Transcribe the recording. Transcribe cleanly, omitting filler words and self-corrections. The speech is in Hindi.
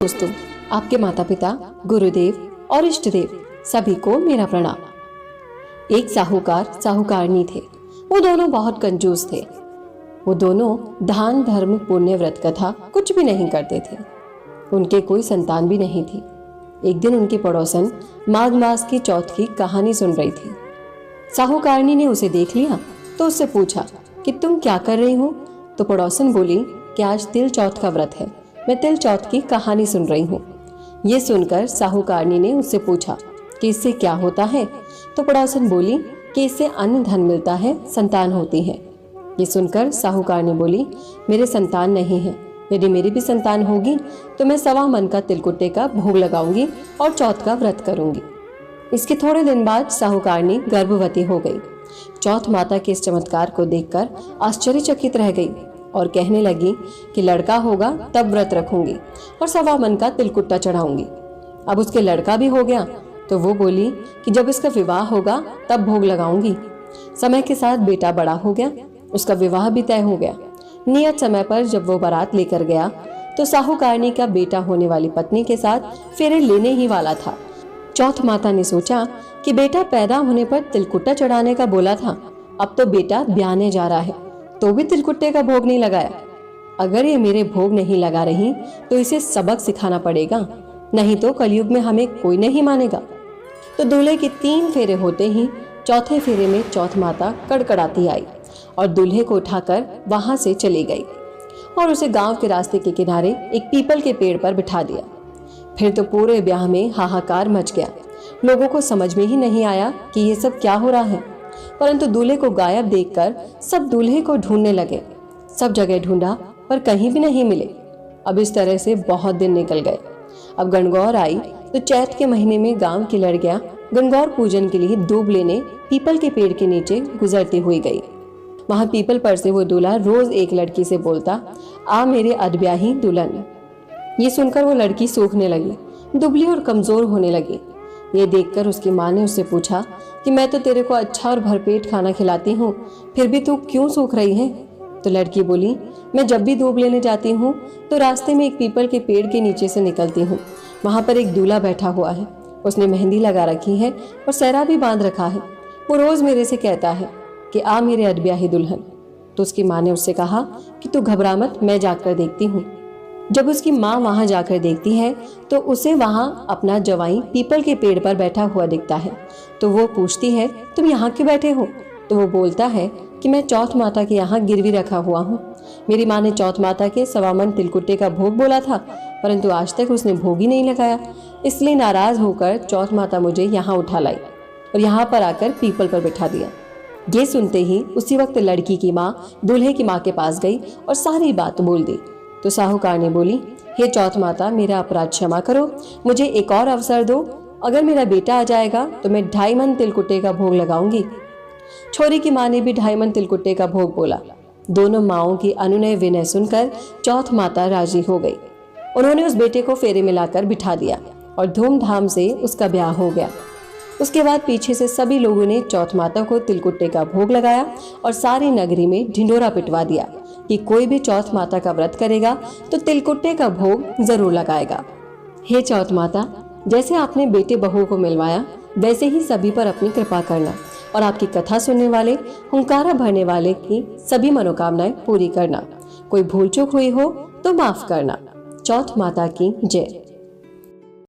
दोस्तों, आपके माता पिता, गुरुदेव और इष्ट देव सभी को मेरा प्रणाम। एक साहूकार साहूकारनी थे। वो दोनों बहुत कंजूस थे। वो दोनों दान धर्म पुण्य व्रत कथा कुछ भी नहीं करते थे। उनके कोई संतान भी नहीं थी। एक दिन उनकी पड़ोसन माघ मास की चौथ की कहानी सुन रही थी। साहूकारनी ने उसे देख लिया तो उससे पूछा कि तुम क्या कर रही हो। तो पड़ोसन बोली कि आज तिल चौथ का व्रत है, मैं तिल चौथ की कहानी सुन रही हूँ। ये सुनकर साहूकारनी ने उससे पूछा कि इससे क्या होता है। तो पड़ोसन बोली कि इससे अन्न धन मिलता है, संतान होती है। ये सुनकर साहूकारनी बोली मेरे संतान नहीं है। यदि मेरी भी संतान होगी तो मैं 1.25 मन का तिलकुट्टे का भोग लगाऊंगी और चौथ का व्रत करूंगी। इसके थोड़े दिन बाद साहूकारनी गर्भवती हो गई। चौथ माता के इस चमत्कार को देखकर आश्चर्यचकित रह गई और कहने लगी कि लड़का होगा तब व्रत रखूंगी और 1.25 मन का तिलकुट्टा चढ़ाऊंगी। अब उसके लड़का भी हो गया तो वो बोली कि जब इसका विवाह होगा तब भोग लगाऊंगी। समय के साथ बेटा बड़ा हो गया, उसका विवाह भी तय हो गया। नियत समय पर जब वो बारात लेकर गया तो साहूकारनी का बेटा होने वाली पत्नी के साथ फेरे लेने ही वाला था। चौथ माता ने सोचा कि बेटा पैदा होने पर तिलकुट्टा चढ़ाने का बोला था, अब तो बेटा ब्याहने जा रहा है तो भी तिलकुट्टे का भोग नहीं लगाया। अगर ये मेरे भोग नहीं लगा रही तो इसे सबक सिखाना पड़ेगा, नहीं तो कलयुग में हमें कोई नहीं मानेगा। तो दूल्हे के 3 फेरे होते ही चौथे फेरे में चौथ माता कड़कड़ाती आई और दूल्हे को उठाकर वहां से चली गई और उसे गांव के रास्ते के किनारे एक पीपल के पेड़ पर बिठा दिया। फिर तो पूरे ब्याह में हाहाकार मच गया। लोगों को समझ में ही नहीं आया कि ये सब क्या हो रहा है। परंतु दूल्हे को गायब देखकर सब दूल्हे को ढूंढने लगे। सब जगह ढूंढा पर कहीं भी नहीं मिले। अब इस तरह से बहुत दिन निकल गए। अब गणगौर आई तो चैत के महीने में गांव की लड़कियां गणगौर पूजन के लिए दूब लेने पीपल के पेड़ के नीचे गुजरती हुई गई। वहां पीपल पर से वो दूल्हा रोज एक लड़की से बोलता, आ मेरे अधब्याही दुल्हन। ये सुनकर वो लड़की सूखने लगी, दुबली और कमजोर होने लगी। ये देखकर उसकी माँ ने उससे पूछा कि मैं तो तेरे को अच्छा और भरपेट खाना खिलाती हूँ, फिर भी तू क्यों सूख रही है। तो लड़की बोली, मैं जब भी दूब लेने जाती हूँ तो रास्ते में एक पीपल के पेड़ के नीचे से निकलती हूँ। वहाँ पर एक दूल्हा बैठा हुआ है, उसने मेहंदी लगा रखी है और सेहरा भी बांध रखा है। वो रोज मेरे से कहता है कि आ मेरे अधब्याही दुल्हन। तो उसकी माँ ने उससे कहा कि तू घबरा मत, मैं जाकर देखती हूँ। जब उसकी माँ वहां जाकर देखती है तो उसे वहां अपना जवाई पीपल के पेड़ पर बैठा हुआ दिखता है। तो वो पूछती है, तुम यहाँ क्यों बैठे हो। तो वो बोलता है कि मैं चौथ माता के यहाँ गिरवी रखा हुआ हूँ। मेरी माँ ने चौथ माता के 1.25 मन तिलकुट्टे का भोग बोला था, परंतु आज तक उसने भोग ही नहीं लगाया। इसलिए नाराज होकर चौथ माता मुझे यहाँ उठा लाई और यहाँ पर आकर पीपल पर बिठा दिया। ये सुनते ही उसी वक्त लड़की की माँ दूल्हे की माँ के पास गई और सारी बात बोल दी। तो साहूकारनी बोली, हे चौथ माता, मेरा अपराध क्षमा करो, मुझे एक और अवसर दो। अगर मेरा बेटा आ जाएगा तो मैं 2.5 मन तिलकुट्टे का भोग लगाऊंगी। छोरी की माँ ने भी 2.5 मन तिलकुट्टे का भोग बोला। दोनों माओं की अनुनय विनय सुनकर चौथ माता राजी हो गई। उन्होंने उस बेटे को फेरे में लाकर बिठा दिया और धूमधाम से उसका ब्याह हो गया। उसके बाद पीछे से सभी लोगों ने चौथ माता को तिलकुट्टे का भोग लगाया और सारी नगरी में ढिंढोरा पिटवा दिया कि कोई भी चौथ माता का व्रत करेगा तो तिलकुट्टे का भोग जरूर लगाएगा। हे चौथ माता, जैसे आपने बेटे बहू को मिलवाया वैसे ही सभी पर अपनी कृपा करना और आपकी कथा सुनने वाले, हुंकारा भरने वाले की सभी मनोकामनाएं पूरी करना। कोई भूल चूक हुई हो तो माफ करना। चौथ माता की जय।